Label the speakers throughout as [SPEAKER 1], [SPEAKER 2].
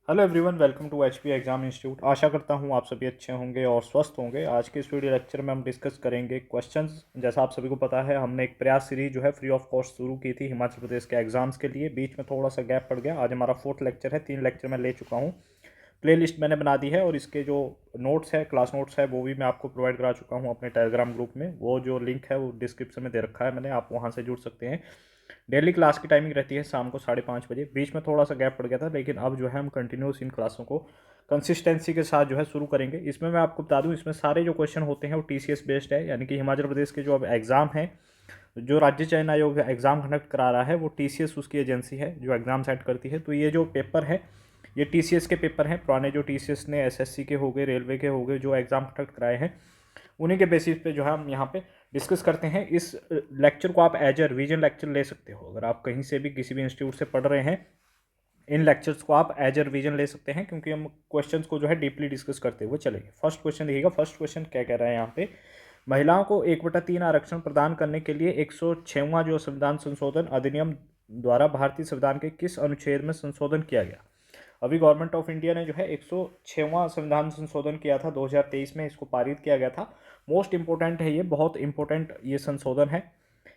[SPEAKER 1] Hello everyone, welcome to HP exam institute. आशा करता हूँ आप सभी अच्छे होंगे और स्वस्थ होंगे। आज के इस वीडियो लेक्चर में हम डिस्कस करेंगे क्वेश्चंस। जैसा आप सभी को पता है, हमने एक प्रयास सीरीज जो है फ्री ऑफ कॉस्ट शुरू की थी हिमाचल प्रदेश के एग्जाम्स के लिए। बीच में थोड़ा सा गैप पड़ गया। आज हमारा 4th लेक्चर है। 3 लेक्चर मैं ले चुका हूँ। प्ले लिस्ट मैंने बना दी है और इसके जो नोट्स है, क्लास नोट्स है, वो भी मैं आपको प्रोवाइड करा चुका हूँ अपने टेलीग्राम ग्रुप में। वो जो लिंक है वो डिस्क्रिप्शन में दे रखा है मैंने, आप वहाँ से जुड़ सकते हैं। डेली क्लास की टाइमिंग रहती है शाम को 5:30 बजे। बीच में थोड़ा सा गैप पड़ गया था, लेकिन अब जो है हम कंटिन्यूस इन क्लासों को कंसिस्टेंसी के साथ जो है शुरू करेंगे। इसमें मैं आपको बता दूं, इसमें सारे जो क्वेश्चन होते हैं वो टीसीएस बेस्ड है, यानी कि हिमाचल प्रदेश के जो अब एग्ज़ाम है, जो राज्य चयन आयोग एग्ज़ाम कंडक्ट करा रहा है, वो टीसीएस उसकी एजेंसी है जो एग्ज़ाम सेट करती है। तो ये जो पेपर है, ये टीसीएस के पेपर हैं। पुराने जो टीसीएस ने एसएससी के हो गए, रेलवे के हो गए, जो एग्ज़ाम कंडक्ट कराए हैं, उन्हीं के बेसिस पे जो है हम यहाँ पे डिस्कस करते हैं। इस लेक्चर को आप एज ए रिवीजन लेक्चर ले सकते हो। अगर आप कहीं से भी किसी भी इंस्टीट्यूट से पढ़ रहे हैं, इन लेक्चर्स को आप एज ए रिवीजन ले सकते हैं, क्योंकि हम क्वेश्चंस को जो है डीपली डिस्कस करते हुए चलेंगे। फर्स्ट क्वेश्चन देखिएगा। फर्स्ट क्वेश्चन क्या कह रहा है यहाँ पे, महिलाओं को 1/3 आरक्षण प्रदान करने के लिए 106वां जो संविधान संशोधन अधिनियम द्वारा भारतीय संविधान के किस अनुच्छेद में संशोधन किया गया। अभी गवर्नमेंट ऑफ इंडिया ने जो है 106वां संविधान संशोधन किया था 2023 में, इसको पारित किया गया था। मोस्ट इंपॉर्टेंट है ये, बहुत इंपॉर्टेंट ये संशोधन है।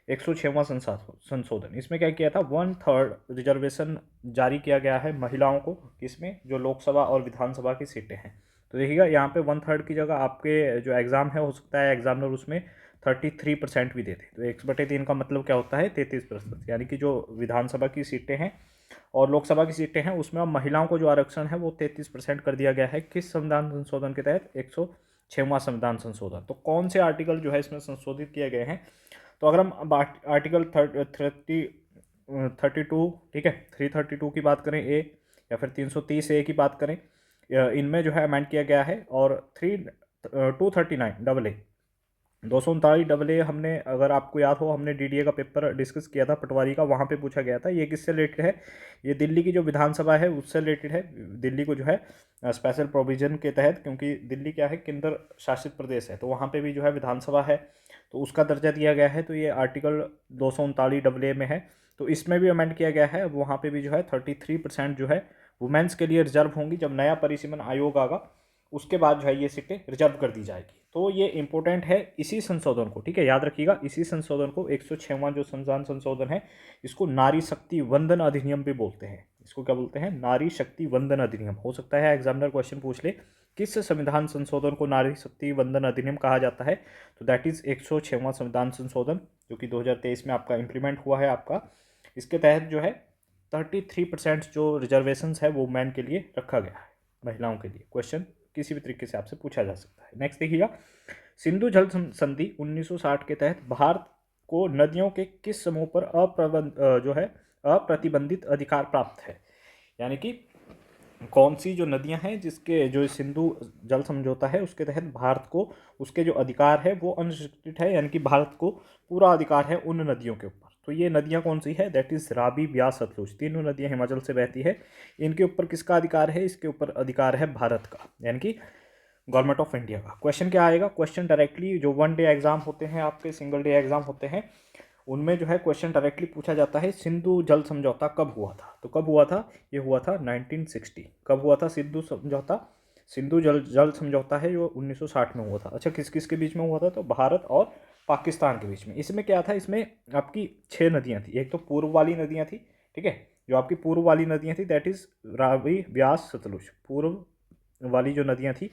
[SPEAKER 1] 106वां संशोधन, इसमें क्या किया था, 1/3 रिजर्वेशन जारी किया गया है महिलाओं को। किसमें, जो लोकसभा और विधानसभा की सीटें हैं। तो देखिएगा यहाँ पे 1/3 की जगह आपके जो एग्ज़ाम है, हो सकता है एग्जामिनर उसमें 33% भी देते। तो 1/3 का मतलब क्या होता है, 33%। यानी कि जो विधानसभा की सीटें हैं और लोकसभा की सीटें हैं, उसमें अब महिलाओं को जो आरक्षण है वो 33% कर दिया गया है। किस संविधान संशोधन के तहत, 106वां संविधान संशोधन। तो कौन से आर्टिकल जो है इसमें संशोधित किए गए हैं, तो अगर हम आर्टिकल 32, ठीक है, 332 की बात करें ए, या फिर 330 ए की बात करें, इनमें जो है अमेंड किया गया है। और 239 AA, 239 AA हमने, अगर आपको याद हो, हमने डीडीए का पेपर डिस्कस किया था पटवारी का, वहाँ पे पूछा गया था। ये किससे रिलेटेड है, ये दिल्ली की जो विधानसभा है उससे रिलेटेड है। दिल्ली को जो है स्पेशल प्रोविजन के तहत, क्योंकि दिल्ली क्या है, केंद्र शासित प्रदेश है, तो वहाँ पे भी जो है विधानसभा है, तो उसका दर्जा दिया गया है। तो ये आर्टिकल 239 AA में है। तो इसमें भी अमेंड किया गया है। अब वहाँ पे भी जो है 33% जो है वुमेन्स के लिए रिजर्व होंगी। जब नया परिसीमन आयोग आएगा उसके बाद जो है ये सीटें रिजर्व कर दी जाएगी। तो ये इंपॉर्टेंट है इसी संशोधन को, ठीक है, याद रखिएगा। इसी संशोधन को, 106वां जो संविधान संशोधन है, इसको नारी शक्ति वंदन अधिनियम भी बोलते हैं। इसको क्या बोलते हैं, नारी शक्ति वंदन अधिनियम। हो सकता है एग्जामिनर क्वेश्चन पूछ ले, किस संविधान संशोधन को नारी शक्ति वंदन अधिनियम कहा जाता है, तो दैट इज 106वां संविधान संशोधन, जो कि 2023 में आपका इंप्लीमेंट हुआ है आपका। इसके तहत जो है 33% जो रिजर्वेशन है वो मैन के लिए रखा गया है, महिलाओं के लिए। क्वेश्चन किसी भी तरीके से आपसे पूछा जा सकता है। नेक्स्ट देखिएगा, सिंधु जल संधि 1960 के तहत भारत को नदियों के किस समूह पर जो है अप्रतिबंधित अधिकार प्राप्त है। यानी कि कौन सी जो नदियां हैं जिसके जो सिंधु जल समझौता है उसके तहत भारत को उसके जो अधिकार है वो अनरिस्ट्रिक्टेड है, यानी कि भारत को पूरा अधिकार है उन नदियों के ऊपर। तो ये नदियां कौन सी है, दैट इज रावी, ब्यास, सतलुज। तीनों नदियां हिमाचल से बहती है। इनके ऊपर किसका अधिकार है, इसके ऊपर अधिकार है भारत का, यानी कि गवर्नमेंट ऑफ इंडिया का। क्वेश्चन क्या आएगा, क्वेश्चन डायरेक्टली जो 1 डे एग्जाम होते हैं आपके, सिंगल डे एग्जाम होते हैं, उनमें जो है क्वेश्चन डायरेक्टली पूछा जाता है, सिंधु जल समझौता कब हुआ था। तो कब हुआ था, ये हुआ था 1960। कब हुआ था सिंधु समझौता, सिंधु जल जल समझौता है जो 1960 में हुआ था। अच्छा, किस किस के बीच में हुआ था, तो भारत और पाकिस्तान के बीच में। इसमें क्या था, इसमें आपकी 6 नदियाँ थी। एक तो पूर्व वाली नदियाँ थी, ठीक है, जो आपकी पूर्व वाली नदियाँ थी, दैट इज रावी, ब्यास, सतलुज। पूर्व वाली जो नदियाँ थी,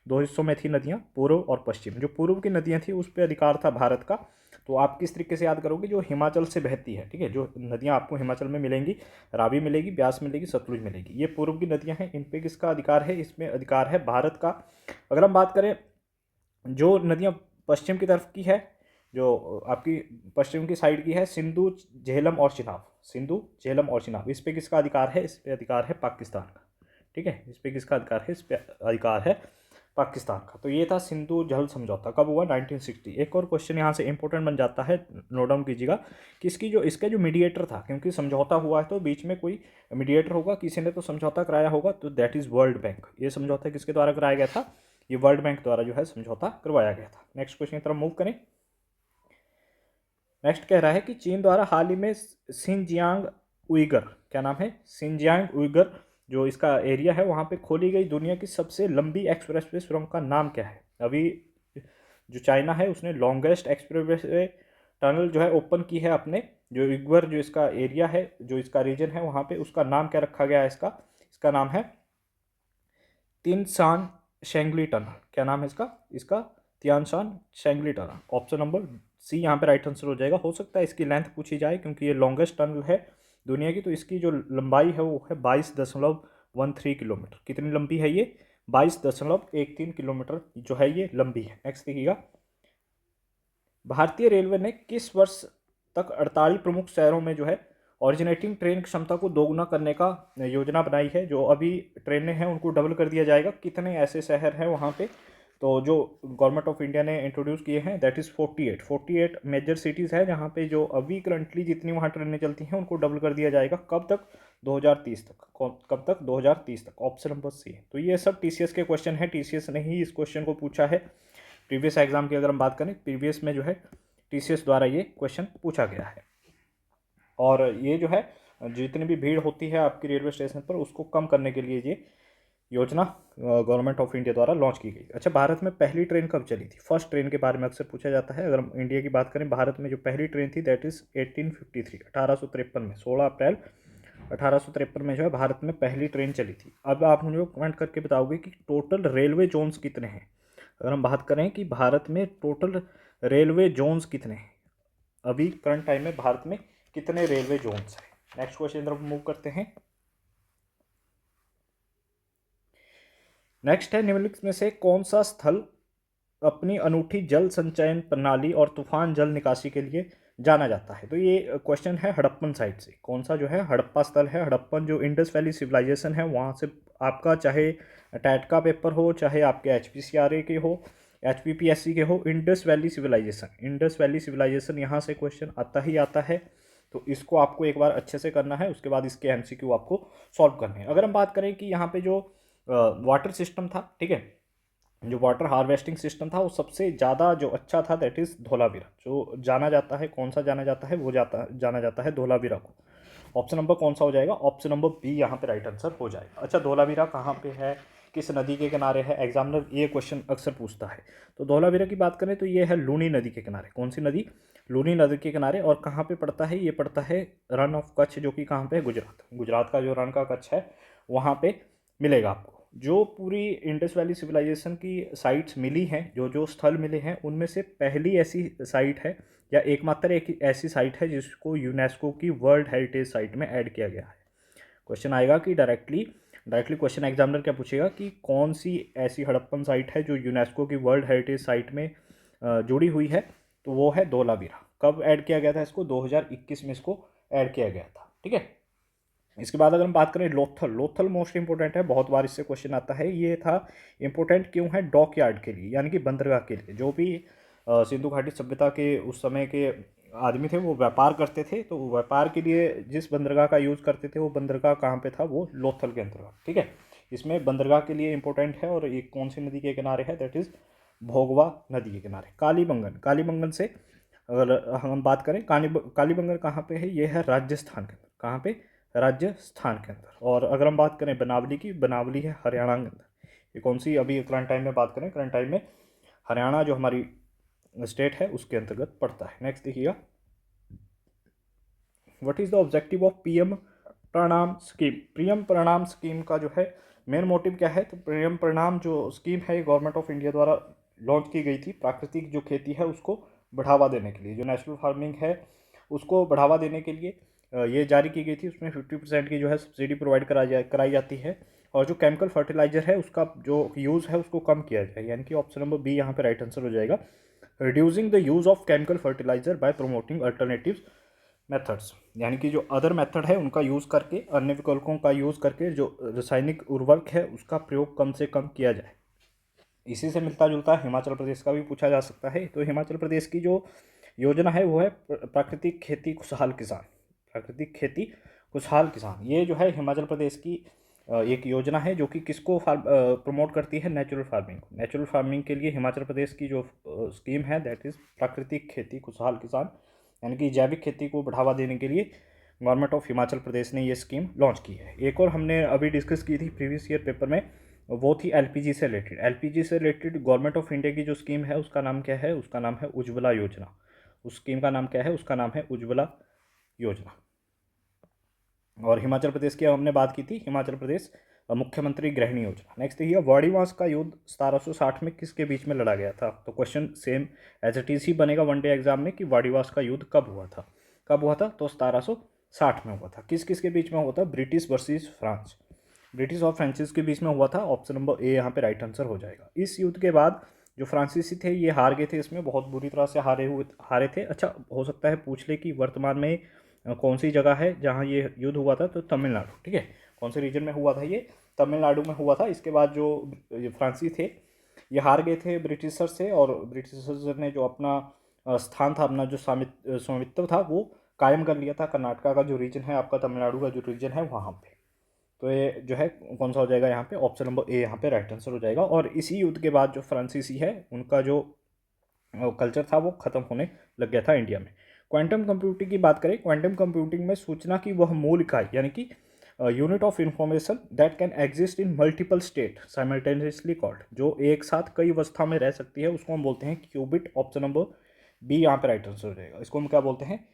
[SPEAKER 1] 2 हिस्सों में थी नदियाँ, पूर्व और पश्चिम। जो पूर्व की नदियाँ थी उस पर अधिकार था भारत का। तो आप किस तरीके से याद करोगे, जो हिमाचल से बहती है, ठीक है, जो नदियाँ आपको हिमाचल में मिलेंगी, रावी मिलेगी, ब्यास मिलेगी, सतलुज मिलेगी, ये पूर्व की नदियाँ हैं। इन पे किसका अधिकार है, इसमें अधिकार है भारत का। अगर हम बात करें जो नदियाँ पश्चिम की तरफ की है, जो आपकी पश्चिम की साइड की है, सिंधु, झेलम और चिनाब, सिंधु, झेलम और चिनाब, इस पे किसका अधिकार है, इस पे अधिकार है पाकिस्तान का, ठीक है, इस पे किसका अधिकार है, इस पे अधिकार है पाकिस्तान का। तो ये था सिंधु जल समझौता, कब हुआ, 1960। एक और क्वेश्चन यहाँ से इंपॉर्टेंट बन जाता है, नोट डाउन कीजिएगा, कि इसकी जो इसका जो मीडिएटर था, क्योंकि समझौता हुआ है तो बीच में कोई मीडिएटर होगा, किसी ने तो समझौता कराया होगा, तो दैट इज़ वर्ल्ड बैंक। ये समझौता किसके द्वारा कराया गया था, ये वर्ल्ड बैंक द्वारा जो है समझौता करवाया गया था। नेक्स्ट क्वेश्चन की तरफ मूव करें। नेक्स्ट कह रहा है कि चीन द्वारा हाल ही में सिंजियांग उइगर, क्या नाम है, सिंजियांग उइगर जो इसका एरिया है वहाँ पे खोली गई दुनिया की सबसे लंबी एक्सप्रेसवे सुरंग का नाम क्या है? अभी जो चाइना है उसने लॉन्गेस्ट एक्सप्रेसवे टनल जो है ओपन की है अपने, जो इग्वर जो इसका एरिया है, जो इसका रीजन है वहाँ पे, उसका नाम क्या रखा गया है इसका? इसका नाम है तिनशान शेंगली टनल। क्या नाम है इसका? इसका Tianshan Shengli tunnel. Option number C यहाँ पे राइट आंसर हो जाएगा। हो सकता है इसकी लेंथ पूछी जाए क्योंकि ये लॉन्गेस्ट टनल है दुनिया की, तो इसकी जो लंबाई है वो है 22.13 किलोमीटर। कितनी लंबी है ये? 22.13 किलोमीटर जो है ये लंबी है। नेक्स्ट देखिएगा, भारतीय रेलवे ने किस वर्ष तक 48 प्रमुख शहरों में जो है ऑरिजिनेटिंग ट्रेन क्षमता को दोगुना करने का योजना बनाई है? जो अभी ट्रेनें हैं उनको डबल कर दिया जाएगा। कितने ऐसे शहर हैं वहाँ पे? तो जो गवर्नमेंट ऑफ इंडिया ने इंट्रोड्यूस किए हैं दैट इज़ 48 मेजर सिटीज़ है जहाँ पे जो अभी करंटली जितनी वहाँ ट्रेनें चलती हैं उनको डबल कर दिया जाएगा। कब तक? 2030 तक। कब तक? 2030 तक। Option number C. तो ये सब टीसीएस के क्वेश्चन है। टीसीएस ने ही इस क्वेश्चन को पूछा है। प्रीवियस एग्जाम की अगर हम बात करें, प्रीवियस में जो है टीसीएस द्वारा ये क्वेश्चन पूछा गया है। और ये जो है जितनी भी भीड़ होती है आपकी रेलवे स्टेशन पर उसको कम करने के लिए ये योजना गवर्नमेंट ऑफ इंडिया द्वारा लॉन्च की गई। अच्छा, भारत में पहली ट्रेन कब चली थी? फर्स्ट ट्रेन के बारे में अक्सर पूछा जाता है। अगर हम इंडिया की बात करें, भारत में जो पहली ट्रेन थी दैट इज़ 1853 में, 16 अप्रैल 1853 में जो है भारत में पहली ट्रेन चली थी। अब आप मुझे कमेंट करके बताओगे कि टोटल रेलवे जोन्स कितने हैं। अगर हम बात करें कि भारत में टोटल रेलवे जोन्स कितने हैं, अभी करंट टाइम में भारत में कितने रेलवे जोन्स हैं? नेक्स्ट क्वेश्चन तरफ मूव करते हैं। नेक्स्ट है, निम्नलिखित में से कौन सा स्थल अपनी अनूठी जल संचयन प्रणाली और तूफान जल निकासी के लिए जाना जाता है? तो ये क्वेश्चन है हड़प्पन साइट से। कौन सा जो है हड़प्पा स्थल है? हड़प्पन जो इंडस वैली सिविलाइजेशन है वहाँ से आपका चाहे टैट का पेपर हो, चाहे आपके HPCRA के हो, HPPSC के हो, इंडस वैली सिविलाइजेशन यहाँ से क्वेश्चन आता ही आता है। तो इसको आपको एक बार अच्छे से करना है, उसके बाद इसके MCQ आपको सॉल्व करने हैं। अगर हम बात करें कि यहाँ पे जो वाटर सिस्टम था, ठीक है, जो वाटर हार्वेस्टिंग सिस्टम था वो सबसे ज़्यादा जो अच्छा था दैट इज़ धोलावीरा। जो जाना जाता है, कौन सा जाना जाता है? वो जाना जाता है धोलावीरा को। ऑप्शन नंबर कौन सा हो जाएगा? ऑप्शन नंबर बी यहाँ पे राइट आंसर हो जाएगा। अच्छा, धोलावीरा कहाँ पे है, किस नदी के किनारे है? एग्जामिनर ये क्वेश्चन अक्सर पूछता है। तो धोलावीरा की बात करें तो ये है लूनी नदी के किनारे। कौन सी नदी? लूनी नदी के किनारे। और कहाँ पे पड़ता है? ये पड़ता है रन ऑफ कच्छ, जो कि कहाँ पे है? गुजरात का जो रन का कच्छ है वहाँ पे मिलेगा आपको। जो पूरी इंडस वैली सिविलाइजेशन की साइट्स मिली हैं, जो जो स्थल मिले हैं, उनमें से पहली ऐसी साइट है या एकमात्र एक ऐसी साइट है जिसको यूनेस्को की वर्ल्ड हेरिटेज साइट में ऐड किया गया है। क्वेश्चन आएगा कि डायरेक्टली क्वेश्चन एग्जामिनर क्या पूछेगा कि कौन सी ऐसी हड़प्पन साइट है जो यूनेस्को की वर्ल्ड हेरिटेज साइट में जुड़ी हुई है? तो वो है धोलावीरा। कब ऐड किया गया था इसको? 2021 में इसको ऐड किया गया था। ठीक है। इसके बाद अगर हम बात करें लोथल मोस्ट इंपॉर्टेंट है, बहुत बार इससे क्वेश्चन आता है। ये था इंपॉर्टेंट क्यों है? डॉक यार्ड के लिए, यानी कि बंदरगाह के लिए। जो भी सिंधु घाटी सभ्यता के उस समय के आदमी थे वो व्यापार करते थे, तो व्यापार के लिए जिस बंदरगाह का यूज़ करते थे वो बंदरगाह कहाँ पे था? वो लोथल के अंतर्गत। ठीक है, इसमें बंदरगाह के लिए इंपॉर्टेंट है। और ये कौन सी नदी के किनारे है? दैट इज़ भोगवा नदी के किनारे। कालीबंगन से अगर हम बात करें, कालीबंगन कहाँ पे है? ये है राजस्थान के अंदर। कहाँ पे? राजस्थान के अंदर। और अगर हम बात करें बनावली की, बनावली है हरियाणा के अंदर। ये कौन सी? अभी करंट टाइम में बात करें, करंट टाइम में हरियाणा जो हमारी स्टेट है उसके अंतर्गत पड़ता है। नेक्स्ट देखिएगा, what is the objective of PM प्रणाम स्कीम? पीएम प्रणाम स्कीम का जो है मेन मोटिव क्या है? तो पीएम प्रणाम जो स्कीम है गवर्नमेंट ऑफ इंडिया द्वारा लॉन्च की गई थी प्राकृतिक जो खेती है उसको बढ़ावा देने के लिए, जो नेचुरल फार्मिंग है उसको बढ़ावा देने के लिए ये जारी की गई थी। उसमें 50% की जो है सब्सिडी प्रोवाइड कराई जाती है। और जो केमिकल फर्टिलाइजर है उसका जो यूज़ है उसको कम किया जाए, यानी कि ऑप्शन नंबर बी यहाँ पे राइट आंसर हो जाएगा। Reducing the use of chemical fertiliser by promoting alternative methods, यानी कि जो अदर मेथड है उनका यूज़ करके, अन्य विकल्पों का यूज़ करके जो रासायनिक उर्वरक है उसका प्रयोग कम से कम किया जाए। इसी से मिलता जुलता हिमाचल प्रदेश का भी पूछा जा सकता है। तो हिमाचल प्रदेश की जो योजना है वो है प्राकृतिक खेती खुशहाल किसान। प्राकृतिक खेती खुशहाल किसान, ये जो है हिमाचल प्रदेश की एक योजना है जो कि किसको प्रमोट करती है? Natural farming. नेचुरल फार्मिंग के लिए हिमाचल प्रदेश की जो स्कीम है दैट इज़ प्राकृतिक खेती खुशहाल किसान, यानी कि जैविक खेती को बढ़ावा देने के लिए गवर्नमेंट ऑफ हिमाचल प्रदेश ने ये स्कीम लॉन्च की है। एक और हमने अभी डिस्कस की थी प्रीवियस ईयर पेपर में, वो थी एलपीजी से रिलेटेड। एलपीजी से रिलेटेड गवर्नमेंट ऑफ इंडिया की जो स्कीम है उसका नाम क्या है? उसका नाम है उज्ज्वला योजना। उस स्कीम का नाम क्या है? उसका नाम है उज्ज्वला योजना। और हिमाचल प्रदेश की हमने बात की थी, हिमाचल प्रदेश मुख्यमंत्री गृहिणी योजना। नेक्स्ट है वाड़ी वास का युद्ध 1760 में किसके बीच में लड़ा गया था? तो question same as it is ही बनेगा वनडे एग्जाम में कि वाड़ी वास का युद्ध कब हुआ था? कब हुआ था? तो 1760 में हुआ था। किस किस के बीच में हुआ था? ब्रिटिश वर्सेस फ्रांस, ब्रिटिश और फ्रांसीस के बीच में हुआ था। ऑप्शन नंबर ए यहाँ पे राइट आंसर हो जाएगा। इस युद्ध के बाद जो फ्रांसीसी थे ये हार गए थे, इसमें बहुत बुरी तरह से हारे थे। अच्छा, हो सकता है पूछ ले कि वर्तमान में कौन सी जगह है जहाँ ये युद्ध हुआ था? तो तमिलनाडु। ठीक है, कौन से रीजन में हुआ था? ये तमिलनाडु में हुआ था। इसके बाद जो फ्रांसीसी थे ये हार गए थे ब्रिटिशर से, और ब्रिटिशर ने जो अपना स्थान था, अपना जो स्वामित्व था वो कायम कर लिया था। कर्नाटका का जो रीजन है आपका, तमिलनाडु का जो रीजन है वहाँ पे। तो ये जो है कौन सा हो जाएगा यहाँ पे? ऑप्शन नंबर ए यहाँ पे राइट आंसर हो जाएगा। और इसी युद्ध के बाद जो फ्रांसीसी है उनका जो कल्चर था वो खत्म होने लग गया था इंडिया में। क्वांटम कंप्यूटिंग की बात करें, क्वांटम कंप्यूटिंग में सूचना की वह मूल इकाई यानी कि unit of information that can exist in multiple state simultaneously called, जो एक साथ कई अवस्था में रह सकती है उसको हम बोलते हैं क्यूबिट। ऑप्शन नंबर बी यहाँ पे राइट आंसर हो जाएगा। इसको हम क्या बोलते हैं?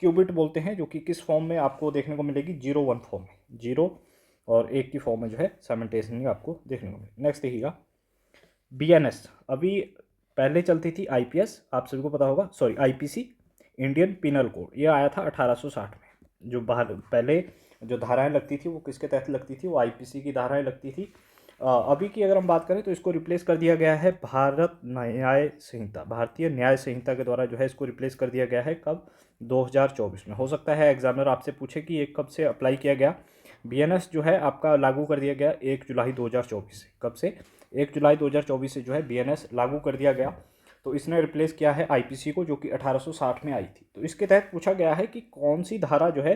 [SPEAKER 1] क्यूबिट बोलते हैं। जो कि किस फॉर्म में आपको देखने को मिलेगी? 0 1 फॉर्म में, 0 और 1 की फॉर्म में जो है साइमल्टेनियसली आपको देखने को मिलेगी। नेक्स्ट देखिएगा बीएनएस। अभी पहले चलती थी आईपीएस, आप सभी को पता होगा, sorry IPC, Indian penal code. ये आया था 1860 में। जो बाहर पहले जो धाराएं लगती थी वो किसके तहत लगती थी? वो आईपीसी की धाराएं लगती थी। अभी की अगर हम बात करें तो इसको रिप्लेस कर दिया गया है भारत न्याय संहिता, भारतीय न्याय संहिता के द्वारा जो है इसको रिप्लेस कर दिया गया है। कब? 2024 में। हो सकता है एग्जामिनर आपसे पूछे कि ये कब से अप्लाई किया गया। बीएनएस जो है आपका लागू कर दिया गया 1 जुलाई 2024 से। कब से? 1 जुलाई 2024 से जो है बीएनएस लागू कर दिया गया। तो इसने रिप्लेस किया है आईपीसी को, जो कि 1860 में आई थी। तो इसके तहत पूछा गया है कि कौन सी धारा जो है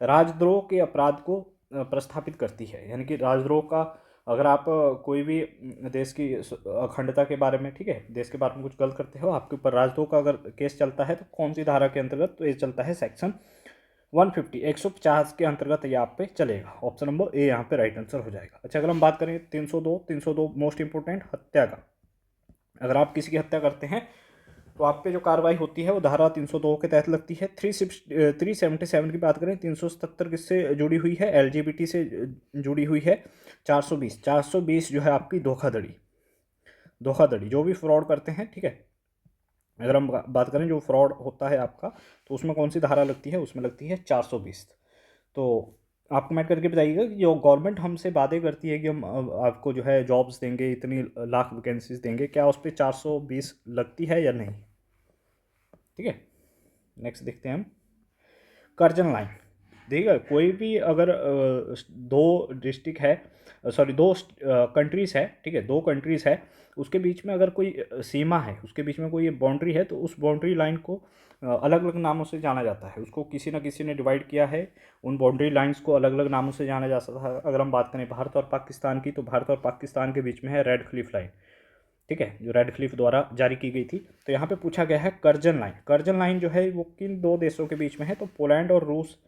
[SPEAKER 1] राजद्रोह के अपराध को प्रस्थापित करती है। यानी कि राजद्रोह का, अगर आप कोई भी देश की अखंडता के बारे में, ठीक है, देश के बारे में कुछ गलत करते हो, आपके ऊपर राजद्रोह का अगर केस चलता है तो कौन सी धारा के अंतर्गत? तो ये चलता है सेक्शन 150, 150 के अंतर्गत ये आप पे चलेगा। ऑप्शन नंबर ए यहाँ पे राइट आंसर हो जाएगा। अच्छा, अगर हम बात करें 302 मोस्ट इंपोर्टेंट हत्या का, अगर आप किसी की हत्या करते हैं तो आप पे जो कार्रवाई होती है वो धारा 302 के तहत लगती है। 377 की बात करें, 377 किससे जुड़ी हुई है? एलजीबीटी से जुड़ी हुई है। 420 जो है आपकी धोखाधड़ी, धोखाधड़ी जो भी फ्रॉड करते हैं, ठीक है, अगर हम बात करें जो फ्रॉड होता है आपका, तो उसमें कौन सी धारा लगती है? उसमें लगती है 420। तो आप कमेंट करके बताइएगा कि जो गवर्नमेंट हमसे वादे करती है कि हम आपको जो है जॉब्स देंगे, इतनी लाख वैकेंसीज देंगे, क्या उस पर 420 लगती है या नहीं? ठीक है, नेक्स्ट देखते हैं हम कर्जन लाइन। देखिएगा, कोई भी अगर दो डिस्ट्रिक्ट है, सॉरी दो कंट्रीज़ है, ठीक है, दो कंट्रीज़ है, उसके बीच में अगर कोई सीमा है, उसके बीच में कोई बाउंड्री है, तो उस बाउंड्री लाइन को अलग अलग नामों से जाना जाता है। उसको किसी न किसी ने डिवाइड किया है, उन बाउंड्री लाइंस को अलग अलग नामों से जाना जा सकता है। अगर हम बात करें भारत और पाकिस्तान की, तो भारत और पाकिस्तान के बीच में है रेड क्लिफ लाइन, ठीक है, जो रेड क्लिफ द्वारा जारी की गई थी। तो यहाँ पे पूछा गया है कर्जन लाइन। कर्जन लाइन जो है वो किन दो देशों के बीच में है? तो पोलैंड और रूस,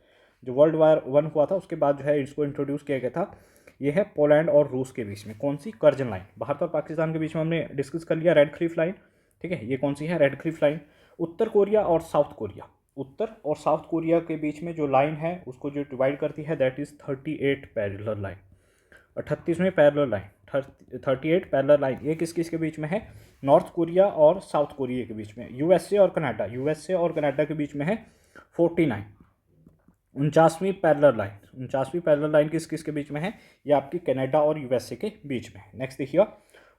[SPEAKER 1] जो वर्ल्ड वार 1 हुआ था उसके बाद जो है इसको इंट्रोड्यूस किया गया था। ये है पोलैंड और रूस के बीच में। कौन सी? Curzon line. भारत और पाकिस्तान के बीच में हमने डिस्कस कर लिया रेड क्लिफ लाइन, ठीक है, ये कौन सी है? Red cliff line. उत्तर कोरिया और साउथ कोरिया, उत्तर और साउथ कोरिया के बीच में जो लाइन है उसको जो डिवाइड करती है दैट इज 38 पैरेलल लाइन, 38वें पैरेलल लाइन, 38 पैरेलल लाइन। ये किस किस के बीच में है? नॉर्थ कोरिया और साउथ कोरिया के बीच में। यूएसए और कनाडा, यूएसए और कनाडा के बीच में है 49, 49वीं पैरेलल लाइन। 49वीं पैरेलल लाइन किस किस के बीच में है? ये आपकी कनाडा और यूएसए के बीच में है। नेक्स्ट देखिएगा,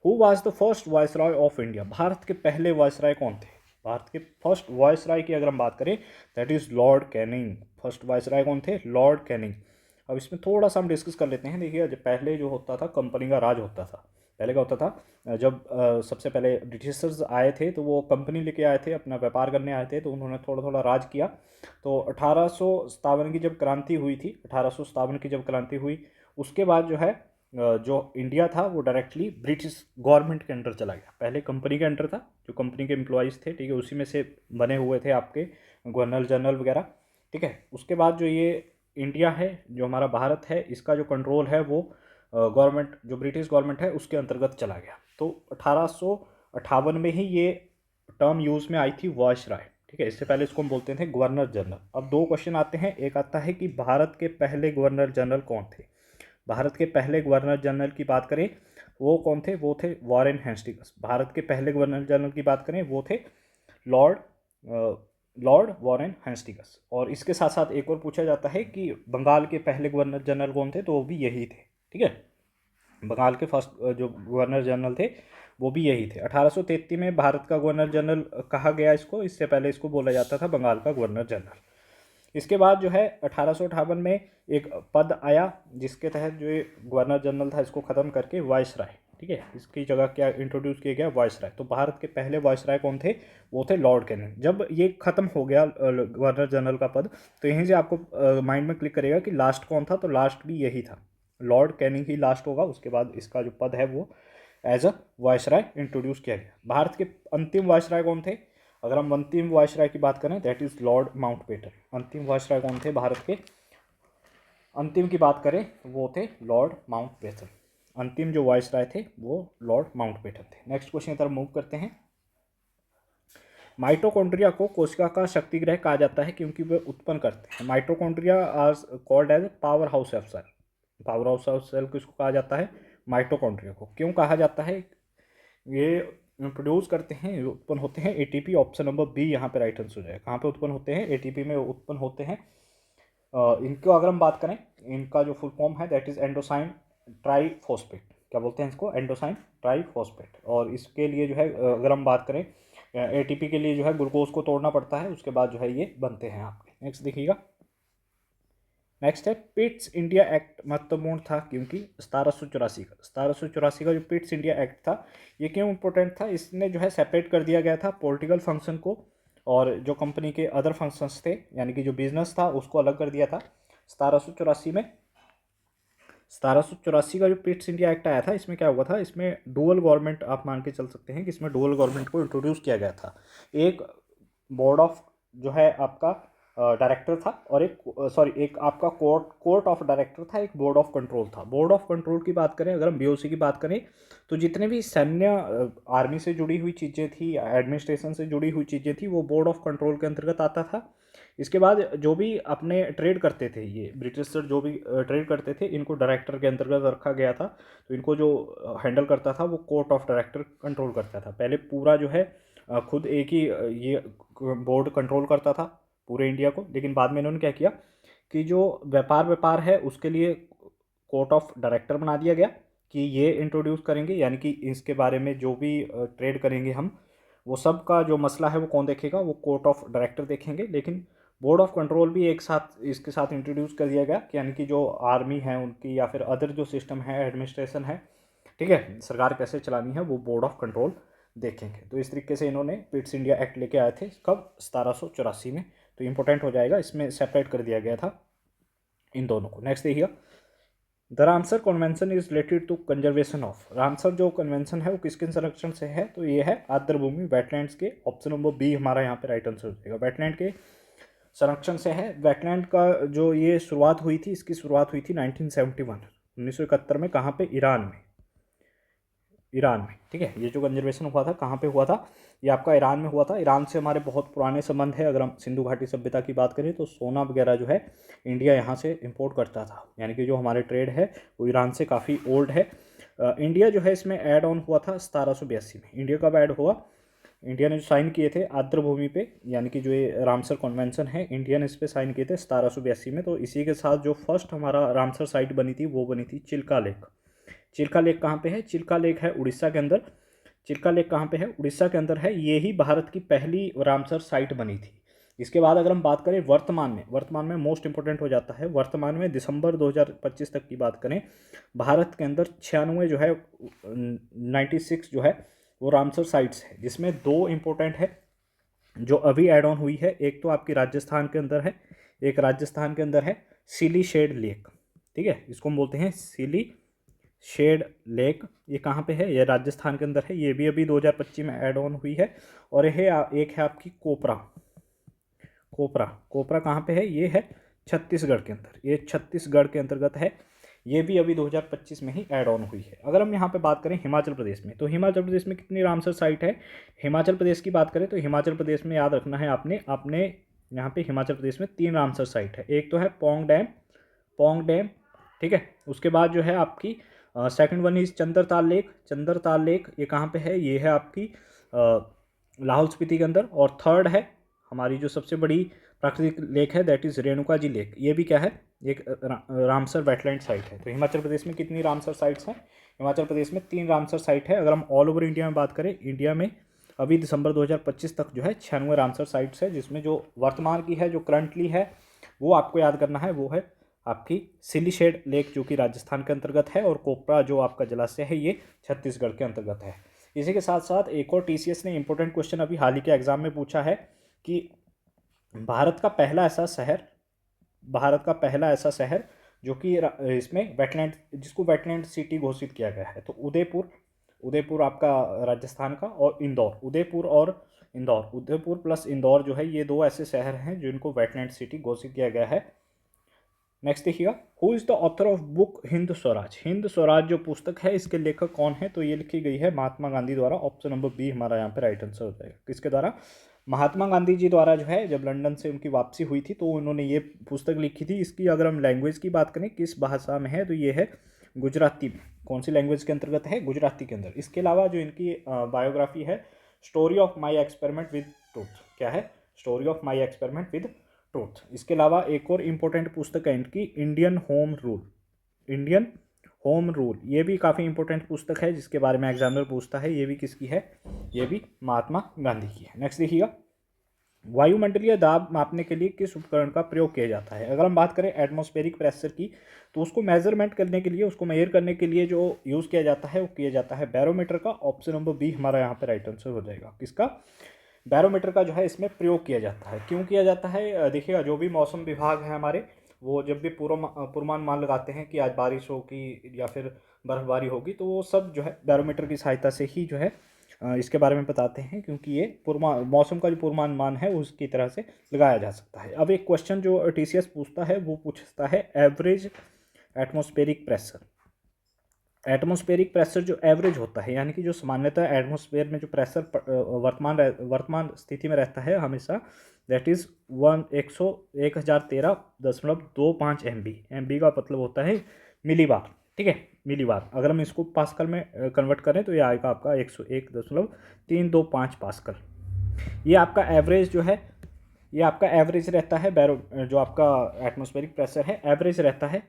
[SPEAKER 1] who was the first viceroy of India. Bharat के पहले वायसराय कौन थे? भारत के फर्स्ट वायसराय की अगर हम बात करें that is Lord Canning. First viceroy कौन थे? Lord Canning. अब इसमें थोड़ा सा हम डिस्कस कर लेते हैं। देखिए, जब पहले जो होता था कंपनी का राज होता था। पहले क्या होता था, जब सबसे पहले ब्रिटिशर्स आए थे तो वो कंपनी लेके आए थे, अपना व्यापार करने आए थे, तो उन्होंने थोड़ा थोड़ा राज किया। तो 1857 की जब क्रांति हुई थी, 1857 की जब क्रांति हुई उसके बाद जो है जो इंडिया था वो डायरेक्टली ब्रिटिश गवर्नमेंट के अंडर चला गया। पहले कंपनी के अंडर था, जो कंपनी के एम्प्लॉयज़ थे, ठीक है, उसी में से बने हुए थे आपके गवर्नर जनरल वगैरह। ठीक है। उसके बाद जो ये इंडिया है, जो हमारा भारत है, इसका जो कंट्रोल है वो गवर्नमेंट, जो ब्रिटिश गवर्नमेंट है उसके अंतर्गत चला गया। तो 1858 में ही ये टर्म यूज़ में आई थी, वायसराय। ठीक है, इससे पहले इसको हम बोलते थे गवर्नर जनरल। अब दो क्वेश्चन आते हैं। एक आता है कि भारत के पहले गवर्नर जनरल कौन थे। भारत के पहले गवर्नर जनरल की बात करें वो कौन थे, वो थे वॉरेन हेस्टिंग्स। भारत के पहले गवर्नर जनरल की बात करें वो थे लॉर्ड लॉर्ड वॉरेन हेस्टिंग्स। और इसके साथ साथ एक और पूछा जाता है कि बंगाल के पहले गवर्नर जनरल कौन थे, तो वो भी यही थे। ठीक है, बंगाल के फर्स्ट जो गवर्नर जनरल थे वो भी यही थे। 1833 में भारत का गवर्नर जनरल कहा गया इसको, इससे पहले इसको बोला जाता था बंगाल का गवर्नर जनरल। इसके बाद जो है 1858 में एक पद आया जिसके तहत जो ये गवर्नर जनरल था इसको ख़त्म करके वायसराय, ठीक है, इसकी जगह क्या इंट्रोड्यूस किया गया, वायसराय। तो भारत के पहले वायसराय कौन थे, वो थे लॉर्ड कैनिंग। जब ये ख़त्म हो गया गवर्नर जनरल का पद, तो यहीं से आपको माइंड में क्लिक करेगा कि लास्ट कौन था, तो लास्ट भी यही था, लॉर्ड कैनिंग ही लास्ट होगा। उसके बाद इसका जो पद है वो एज अ वायसराय इंट्रोड्यूस किया गया। भारत के अंतिम वायसराय कौन थे, अगर हम अंतिम वायसराय की बात करें दैट इज लॉर्ड माउंटबेटन। अंतिम वायसराय कौन थे भारत के, अंतिम की बात करें वो थे लॉर्ड माउंटबेटन। अंतिम जो वायसराय थे वो लॉर्ड माउंटबेटन थे। नेक्स्ट क्वेश्चन की तरफ मूव करते हैं। माइटोकॉन्ड्रिया को कोशिका का शक्तिगृह कहा जाता है क्योंकि वे उत्पन्न करते हैं। Mitochondria are called as power house of cell. Power house of cell किसको कहा जाता है, माइटोकॉन्ड्रिया को। क्यों कहा जाता है, ये प्रोड्यूस करते हैं, उत्पन्न होते हैं एटीपी। ऑप्शन नंबर बी यहाँ पे राइट आंसर हो जाएगा। कहाँ पे उत्पन्न होते हैं, एटीपी में उत्पन्न होते हैं। इनको अगर हम बात करें, इनका जो फुल फॉर्म है दैट इज एंडोसाइन ट्राईफॉस्फेट। क्या बोलते हैं इसको, एंडोसाइन ट्राईफॉस्फेट। और इसके लिए जो है अगर हम बात करें एटीपी के लिए जो है ग्लूकोज को तोड़ना पड़ता है, उसके बाद जो है ये बनते हैं आपके। नेक्स्ट देखिएगा। नेक्स्ट है पिट्स इंडिया एक्ट महत्वपूर्ण था क्योंकि 1784 का जो पिट्स इंडिया एक्ट था ये क्यों इंपॉर्टेंट था, इसने जो है सेपरेट कर दिया गया था पॉलिटिकल फंक्शन को, और जो कंपनी के अदर फंक्शंस थे यानी कि जो बिजनेस था उसको अलग कर दिया था 1784 में। 1784 का जो पिट्स इंडिया एक्ट आया था, इसमें क्या हुआ था, इसमें डुअल गवर्नमेंट आप मान के चल सकते हैं कि इसमें डुअल गवर्नमेंट को इंट्रोड्यूस किया गया था। एक बोर्ड ऑफ जो है आपका डायरेक्टर था, और एक आपका कोर्ट ऑफ डायरेक्टर था, एक बोर्ड ऑफ कंट्रोल था। बोर्ड ऑफ कंट्रोल की बात करें, अगर हम बीओसी की बात करें, तो जितने भी सैन्य आर्मी से जुड़ी हुई चीज़ें थी, एडमिनिस्ट्रेशन से जुड़ी हुई चीज़ें थी, वो बोर्ड ऑफ कंट्रोल के अंतर्गत आता था। इसके बाद जो भी अपने ट्रेड करते थे, ये ब्रिटिश से जो भी ट्रेड करते थे, इनको डायरेक्टर के अंतर्गत रखा गया था। तो इनको जो हैंडल करता था वो कोर्ट ऑफ डायरेक्टर कंट्रोल करता था। पहले पूरा जो है खुद एक ही ये बोर्ड कंट्रोल करता था पूरे इंडिया को, लेकिन बाद में इन्होंने क्या किया कि जो व्यापार है उसके लिए कोर्ट ऑफ डायरेक्टर बना दिया गया कि ये इंट्रोड्यूस करेंगे, यानी कि इसके बारे में जो भी ट्रेड करेंगे हम, वो सब का जो मसला है वो कौन देखेगा, वो कोर्ट ऑफ डायरेक्टर देखेंगे। लेकिन बोर्ड ऑफ कंट्रोल भी एक साथ इसके साथ इंट्रोड्यूस कर दिया गया कि यानी कि जो आर्मी है उनकी या फिर अदर जो सिस्टम है, एडमिनिस्ट्रेशन है, ठीक है, सरकार कैसे चलानी है, वो बोर्ड ऑफ कंट्रोल देखेंगे। तो इस तरीके से इन्होंने पिट्स इंडिया एक्ट लेके आए थे, कब, 1784 में। तो इंपॉर्टेंट हो जाएगा, इसमें सेपरेट कर दिया गया था इन दोनों को। नेक्स्ट देखिएगा। The Ramsar convention is related to conservation of. Ramsar जो कन्वेंशन है वो किसके संरक्षण से है, तो ये है आर्द्रभूमि वेटलैंड्स के। ऑप्शन नंबर बी हमारा यहाँ पे राइट आंसर हो जाएगा, वेटलैंड के संरक्षण से है। वेटलैंड का जो ये शुरुआत हुई थी, इसकी शुरुआत हुई थी 1971 में। कहाँ पे, ईरान में, ईरान में, ठीक है। ये जो कंजर्वेशन हुआ था कहाँ पे हुआ था, ये आपका ईरान में हुआ था। ईरान से हमारे बहुत पुराने संबंध है। अगर हम सिंधु घाटी सभ्यता की बात करें तो सोना वगैरह जो है इंडिया यहाँ से इंपोर्ट करता था, यानी कि जो हमारे ट्रेड है वो ईरान से काफ़ी ओल्ड है। इंडिया जो है इसमें ऐड ऑन हुआ था 1782 में। इंडिया कब ऐड हुआ, इंडिया ने जो साइन किए थे आर्द्रभूमि पे, यानी कि जो ये रामसर कन्वेंशन है, इंडिया ने इस पर साइन किए थे 1782 में। तो इसी के साथ जो फर्स्ट हमारा रामसर साइट बनी थी वो बनी थी चिल्का लेक। चिल्का लेक कहाँ पे है, चिल्का लेक है उड़ीसा के अंदर। चिल्का लेक कहाँ पे है, उड़ीसा के अंदर है। ये ही भारत की पहली रामसर साइट बनी थी। इसके बाद अगर हम बात करें वर्तमान में मोस्ट इंपॉर्टेंट हो जाता है, वर्तमान में दिसंबर 2025 तक की बात करें, भारत के अंदर 96 जो है 96 जो है वो रामसर साइट्स है, जिसमें दो इंपॉर्टेंट है जो अभी ऐड ऑन हुई है। एक तो आपकी राजस्थान के अंदर है, एक राजस्थान के अंदर है सिली शेड लेक, ठीक है, इसको हम बोलते हैं सिली शेड लेक। ये कहाँ पे है, ये राजस्थान के अंदर है। ये भी अभी 2025 में ऐड ऑन हुई है। और यह एक है आपकी कोपरा, कोपरा, कोपरा कहाँ पे है? ये है छत्तीसगढ़ के अंदर, ये छत्तीसगढ़ के अंतर्गत है। ये भी अभी 2025 में ही ऐड ऑन हुई है। अगर हम यहाँ पे बात करें हिमाचल प्रदेश में, तो हिमाचल प्रदेश में कितनी रामसर साइट है? हिमाचल प्रदेश की बात करें तो हिमाचल प्रदेश में याद रखना है आपने, आपने यहाँ पे हिमाचल प्रदेश में 3 रामसर साइट है। एक तो है पोंग डैम, पोंग डैम, ठीक है। उसके बाद जो है आपकी second one is Chandratal lake, Chandratal lake ये कहाँ पे है? ये है आपकी लाहौल स्पीति के अंदर। और थर्ड है हमारी जो सबसे बड़ी प्राकृतिक लेक है, that is Renuka ji lake. ये भी क्या है? एक रामसर वेटलैंड साइट है। तो हिमाचल प्रदेश में कितनी रामसर साइट्स हैं? हिमाचल प्रदेश में 3 रामसर साइट है। अगर हम ऑल ओवर इंडिया में बात करें, इंडिया में अभी दिसंबर 2025 तक जो है 96 रामसर साइट्स है, जिसमें जो वर्तमान की है, जो करंटली है, वो आपको याद करना है, वो है आपकी सिलीशेड लेक जो कि राजस्थान के अंतर्गत है, और कोपरा जो आपका जलाशय है ये छत्तीसगढ़ के अंतर्गत है। इसी के साथ साथ एक और टीसीएस ने इंपॉर्टेंट क्वेश्चन अभी हाल ही के एग्जाम में पूछा है कि भारत का पहला ऐसा शहर, भारत का पहला ऐसा शहर जो कि इसमें वेटलैंड, जिसको वेटलैंड सिटी घोषित किया गया है। तो उदयपुर, उदयपुर आपका राजस्थान का, और इंदौर, उदयपुर और इंदौर, उदयपुर प्लस इंदौर जो है ये 2 ऐसे शहर हैं जिनको वेटलैंड सिटी घोषित किया गया है। नेक्स्ट देखिएगा, who is the author of book Hind Swaraj? Hind Swaraj जो पुस्तक है, इसके लेखक कौन है? तो ये लिखी गई है महात्मा गांधी द्वारा। ऑप्शन नंबर बी हमारा यहाँ पे राइट आंसर हो जाएगा। किसके द्वारा? महात्मा गांधी जी द्वारा जो है, जब लंदन से उनकी वापसी हुई थी तो उन्होंने ये पुस्तक लिखी थी। इसकी अगर हम लैंग्वेज की बात करें किस भाषा में है, तो ये है गुजराती में। कौन सी लैंग्वेज के अंतर्गत है? गुजराती के अंदर। इसके अलावा जो इनकी बायोग्राफी है, story of my experiment with truth, क्या है? Story of my experiment with truth. इसके अलावा एक और इम्पोर्टेंट पुस्तक है इनकी, Indian home rule, Indian home rule. ये भी काफ़ी इंपॉर्टेंट पुस्तक है जिसके बारे में एग्जामिनर पूछता है। ये भी किसकी है? ये भी महात्मा गांधी की है। नेक्स्ट देखिएगा, वायुमंडलीय दाब मापने के लिए किस उपकरण का प्रयोग किया जाता है? अगर हम बात करें एटमॉस्फेरिक प्रेशर की, तो उसको मेजरमेंट करने के लिए, उसको मेजर करने के लिए जो यूज़ किया जाता है वो किया जाता है बैरोमीटर का। ऑप्शन नंबर बी हमारा यहाँ पे राइट आंसर हो जाएगा। किसका? बैरोमीटर का जो है इसमें प्रयोग किया जाता है। क्यों किया जाता है? देखिएगा, जो भी मौसम विभाग है हमारे, वो जब भी पूर्वानुमान लगाते हैं कि आज बारिश होगी या फिर बर्फबारी होगी, तो वो सब जो है बैरोमीटर की सहायता से ही जो है इसके बारे में बताते हैं, क्योंकि ये मौसम का जो पूर्वानुमान है उसकी तरह से लगाया जा सकता है। अब एक क्वेश्चन जो टीसीएस पूछता है वो पूछता है average atmospheric pressure. Atmospheric pressure जो एवरेज होता है, यानी कि जो सामान्यतः एटमॉस्फेयर में जो प्रेशर वर्तमान स्थिति में रहता है हमेशा, दैट इज़ 1013.25 MB का मतलब होता है मिलीबार, ठीक है, मिलीबार। अगर हम इसको पास्कल में कन्वर्ट करें तो ये आएगा आपका 101.325 पास्कल। ये आपका एवरेज जो है, ये आपका एवरेज रहता है, जो आपका एटमॉस्फेरिक प्रेशर है एवरेज रहता है,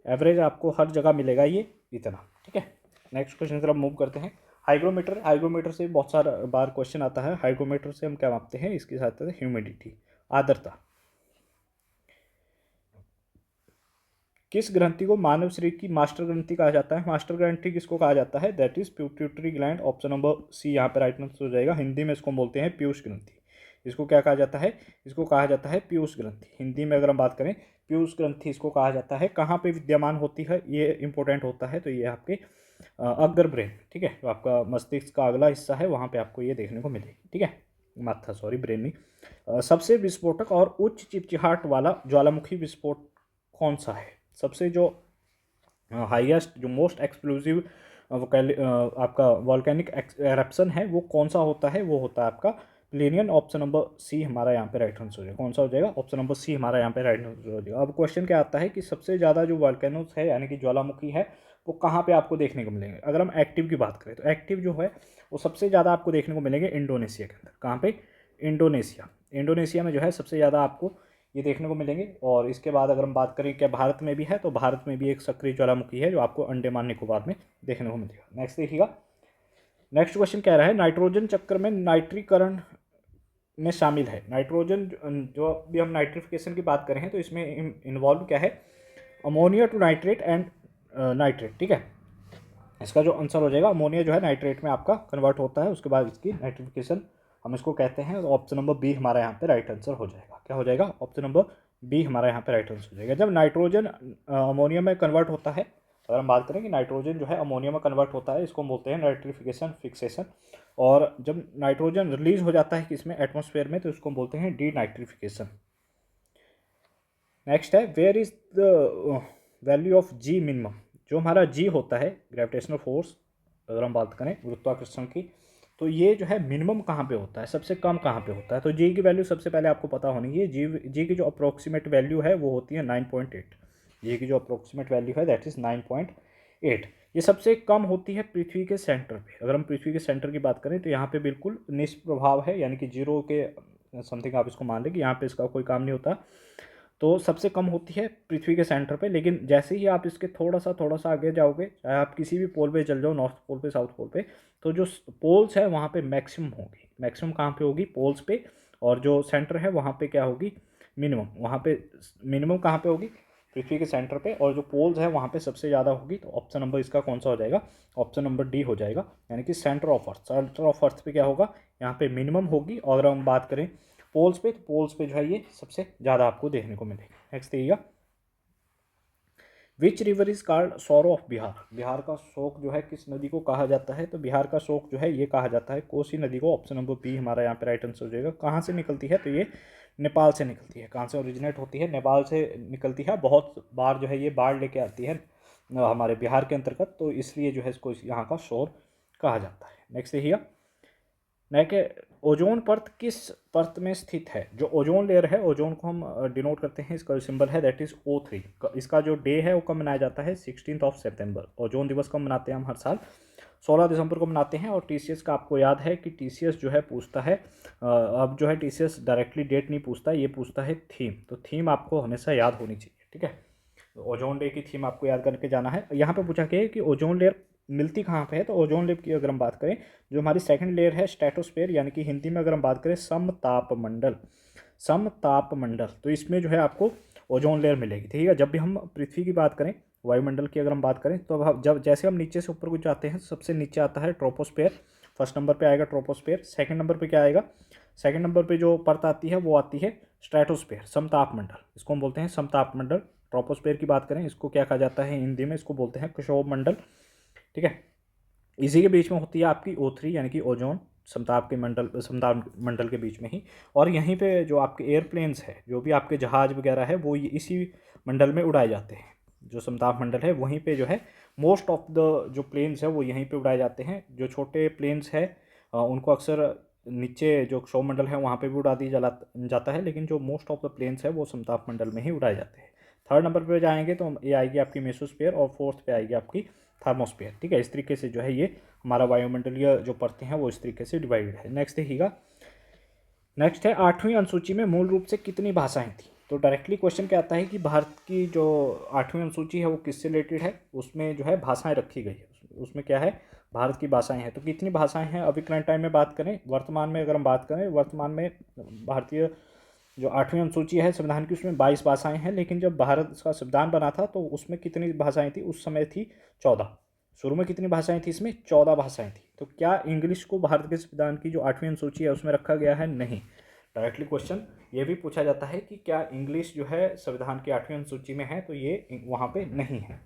[SPEAKER 1] एवरेज आपको हर जगह मिलेगा ये इतना, ठीक है। नेक्स्ट क्वेश्चन की तरफ मूव करते हैं। हाइग्रोमीटर, हाइग्रोमीटर से बहुत सारा बार क्वेश्चन आता है। हाइग्रोमीटर से हम क्या मापते हैं? इसकी सहायता से ह्यूमिडिटी, आर्द्रता। किस ग्रंथि को मानव शरीर की मास्टर ग्रंथि कहा जाता है? मास्टर ग्रंथि किसको कहा जाता है? That is pituitary gland. Option number C यहाँ पे राइट आंसर हो जाएगा। हिंदी में इसको बोलते हैं पीयूष ग्रंथि। इसको क्या कहा जाता है? इसको कहा जाता है पीयूष ग्रंथि। हिंदी में अगर हम बात करें, पीयूष ग्रंथि इसको कहा जाता है। कहाँ पे विद्यमान होती है ये इंपॉर्टेंट होता है, तो ये आपके अग्र ब्रेन, ठीक है, तो आपका मस्तिष्क का अगला हिस्सा है, वहाँ पे आपको ये देखने को मिलेगी, ठीक है, माथा, सॉरी, ब्रेन नहीं। सबसे विस्फोटक और उच्च चिपचिहाट वाला ज्वालामुखी विस्फोट कौन सा है? सबसे जो हाईएस्ट, जो मोस्ट एक्सप्लोजिव आपका वॉल्केनिक एरप्शन है वो कौन सा होता है? वो होता है आपका प्लेनियन। ऑप्शन नंबर सी हमारा यहाँ पे राइट आंसर हो जाएगा। कौन सा हो जाएगा? ऑप्शन नंबर सी हमारा यहाँ पे राइट आंसर हो जाएगा। अब क्वेश्चन क्या आता है कि सबसे ज़्यादा जो वॉल्केनोस है, यानी कि ज्वालामुखी है, वो कहाँ पे आपको देखने को मिलेंगे? अगर हम एक्टिव की बात करें तो एक्टिव जो है वो सबसे ज़्यादा आपको देखने को मिलेंगे इंडोनेशिया के अंदर। कहाँ पे? इंडोनेशिया। इंडोनेशिया में जो है सबसे ज़्यादा आपको ये देखने को मिलेंगे। और इसके बाद अगर हम बात करें क्या भारत में भी है, तो भारत में भी एक सक्रिय ज्वालामुखी है जो आपको अंडमान निकोबार में देखने को मिलेगा। नेक्स्ट देखिएगा, नेक्स्ट क्वेश्चन कह रहा है नाइट्रोजन चक्र में नाइट्रीकरण में शामिल है। नाइट्रोजन जो भी हम नाइट्रिफिकेशन की बात करें तो इसमें इन्वॉल्व क्या है? Ammonia to nitrate and nitrate, ठीक है। इसका जो आंसर हो जाएगा, अमोनिया जो है नाइट्रेट में आपका कन्वर्ट होता है, उसके बाद इसकी नाइट्रिफिकेशन हम इसको कहते हैं। ऑप्शन नंबर बी हमारा यहाँ पे राइट आंसर हो जाएगा। क्या हो जाएगा? ऑप्शन नंबर बी हमारा यहाँ पे राइट आंसर हो जाएगा। जब नाइट्रोजन अमोनिया में कन्वर्ट होता है, अगर हम बात करें कि नाइट्रोजन जो है अमोनिया में कन्वर्ट होता है, इसको हम बोलते हैं नाइट्रिफिकेशन फिक्सेशन। और जब नाइट्रोजन रिलीज हो जाता है किसमें, एटमॉस्फेयर में, तो इसको हम बोलते हैं डी नाइट्रिफिकेशन। नेक्स्ट है where is the value of G minimum. जो हमारा जी होता है ग्रेविटेशनल फोर्स, अगर हम बात करें गुरुत्वाकर्षण की, तो ये जो है मिनिमम कहाँ पे होता है, सबसे कम कहाँ पे होता है। तो जी की वैल्यू सबसे पहले आपको पता होनी है। जी की जो अप्रोक्सीमेट वैल्यू है वो होती है 9.8। जी की जो अप्रोक्सीमेट वैल्यू है दैट इज़ 9.8। ये सबसे कम होती है पृथ्वी के सेंटर पे। अगर हम पृथ्वी के सेंटर की बात करें तो यहाँ पे बिल्कुल निष्प्रभाव है, यानी कि जीरो के समथिंग आप इसको मान लें कि यहाँ पे इसका कोई काम नहीं होता। तो सबसे कम होती है पृथ्वी के सेंटर पे, लेकिन जैसे ही आप इसके थोड़ा सा आगे जाओगे, चाहे आप किसी भी पोल पे चल जाओ, नॉर्थ पोल पे, साउथ पोल पे, तो जो पोल्स है वहाँ पे मैक्सिमम होगी। मैक्सिमम कहाँ पे होगी, पोल्स पे। और जो सेंटर है वहाँ पे क्या होगी, मिनिमम। वहाँ पे मिनिमम कहाँ पे होगी, पृथ्वी के सेंटर पे। और जो पोल्स है वहाँ पे सबसे ज़्यादा होगी। तो ऑप्शन नंबर इसका कौन सा हो जाएगा, ऑप्शन नंबर डी हो जाएगा, यानी कि centre of earth. Centre of earth पे क्या होगा, यहाँ पे मिनिमम होगी। और अगर हम बात करें पोल्स पे, तो पोल्स पे जो है ये सबसे ज़्यादा आपको देखने को मिलेगी। नेक्स्ट देखिएगा, which river is called sorrow of Bihar. Bihar का शोक जो है किस नदी को कहा जाता है, तो बिहार का शोक जो है ये कहा जाता है कोसी नदी को। ऑप्शन नंबर बी हमारा यहाँ पे राइट आंसर हो जाएगा। कहाँ से निकलती है, तो ये नेपाल से निकलती है। कहाँ से ओरिजिनेट होती है, नेपाल से निकलती है। बहुत बार जो है ये बाढ़ लेके आती है हमारे बिहार के अंतर्गत, तो इसलिए जो है इसको यहाँ का शोर कहा जाता है। नेक्स्ट देखिएगा, नेक्स्ट ओजोन परत किस परत में स्थित है। जो ओजोन लेयर है, ओजोन को हम डिनोट करते हैं, इसका सिंबल है दैट इज O3। इसका जो डे है वो कब मनाया जाता है, 16 सितंबर। ओजोन दिवस कब मनाते हैं हम हर साल, 16 दिसंबर को मनाते हैं। और TCS का आपको याद है कि TCS जो है पूछता है, अब जो है TCS डायरेक्टली डेट नहीं पूछता, ये पूछता है थीम। तो थीम आपको हमेशा याद होनी चाहिए, ठीक है। तो ओजोन डे की थीम आपको याद करके जाना है। यहाँ पे पूछा गया है कि ओजोन लेयर मिलती कहाँ पे है, तो ओजोन लेयर की अगर हम बात करें, जो हमारी सेकंड लेयर है स्ट्रेटोस्फेयर, यानी कि हिंदी में अगर हम बात करें समतापमंडल, समतापमंडल, तो इसमें जो है आपको ओजोन लेयर मिलेगी, ठीक है। जब भी हम पृथ्वी की बात करें, वायुमंडल की अगर हम बात करें, तो अब जब जैसे हम नीचे से ऊपर को जाते हैं, सबसे नीचे आता है ट्रोपोस्फेयर। फर्स्ट नंबर पे आएगा ट्रोपोस्फेयर। सेकंड नंबर पे क्या आएगा, सेकंड नंबर पे जो परत आती है वो आती है स्ट्रेटोस्फेयर, समतापमंडल। इसको हम बोलते हैं समतापमंडल। ट्रोपोस्फेयर की बात करें, इसको क्या कहा जाता है हिंदी में, इसको बोलते हैं क्षोभ मंडल, ठीक है। इसी के बीच में होती है आपकी O3, यानी कि ओजोन, समताप के मंडल, समताप मंडल के बीच में ही। और यहीं पे जो आपके एयरप्लेन्स है, जो भी आपके जहाज वगैरह है, वो इसी मंडल में उड़ाए जाते हैं। जो समताप मंडल है वहीं पे जो है मोस्ट ऑफ द जो प्लेन्स है वो यहीं पे उड़ाए जाते हैं। जो छोटे प्लेन्स है उनको अक्सर नीचे जो क्षोभ मंडल है वहाँ पे भी उड़ा दिया जाता है, लेकिन जो मोस्ट ऑफ द प्लेन्स है वो समताप मंडल में ही उड़ाए जाते हैं। थर्ड नंबर पे जाएंगे तो ये आएगी आपकी मेसोस्फीयर, और फोर्थ पे आएगी आपकी थर्मोस्फीयर, ठीक है। इस तरीके से जो है ये हमारा वायुमंडलीय जो परतें हैं वो इस तरीके से डिवाइडेड है। नेक्स्ट देखिएगा, नेक्स्ट है 8वीं अनुसूची में मूल रूप से कितनी भाषाएं थी। तो डायरेक्टली क्वेश्चन क्या आता है कि भारत की जो 8वीं अनुसूची है वो किससे रिलेटेड है, उसमें जो है भाषाएं रखी गई है। उसमें क्या है, भारत की भाषाएं हैं। तो कितनी भाषाएं हैं अभी करंट टाइम में बात करें, वर्तमान में अगर हम बात करें, वर्तमान में भारतीय जो 8वीं अनुसूची है संविधान की, उसमें 22 भाषाएं हैं। लेकिन जब भारत का संविधान बना था तो उसमें कितनी भाषाएं थी, उस समय थी 14। शुरू में कितनी भाषाएं थी, इसमें 14 भाषाएं थी। तो क्या इंग्लिश को भारत के संविधान की जो 8वीं अनुसूची है उसमें रखा गया है, नहीं। डायरेक्टली क्वेश्चन ये भी पूछा जाता है कि क्या इंग्लिश जो है संविधान की 8वीं अनुसूची में है, तो ये वहाँ पे नहीं है।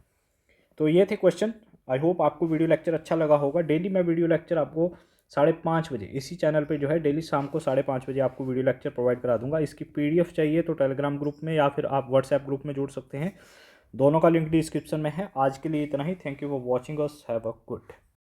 [SPEAKER 1] तो ये थे क्वेश्चन। आई होप आपको वीडियो लेक्चर अच्छा लगा होगा। डेली मैं वीडियो लेक्चर आपको 5:30 बजे इसी चैनल पे जो है डेली शाम को 5:30 बजे आपको वीडियो लेक्चर प्रोवाइड करा दूंगा। इसकी PDF चाहिए तो टेलीग्राम ग्रुप में या फिर आप व्हाट्सएप ग्रुप में जुड़ सकते हैं। दोनों का लिंक डिस्क्रिप्शन में है। आज के लिए इतना ही। Thank you for watching us. Have a good.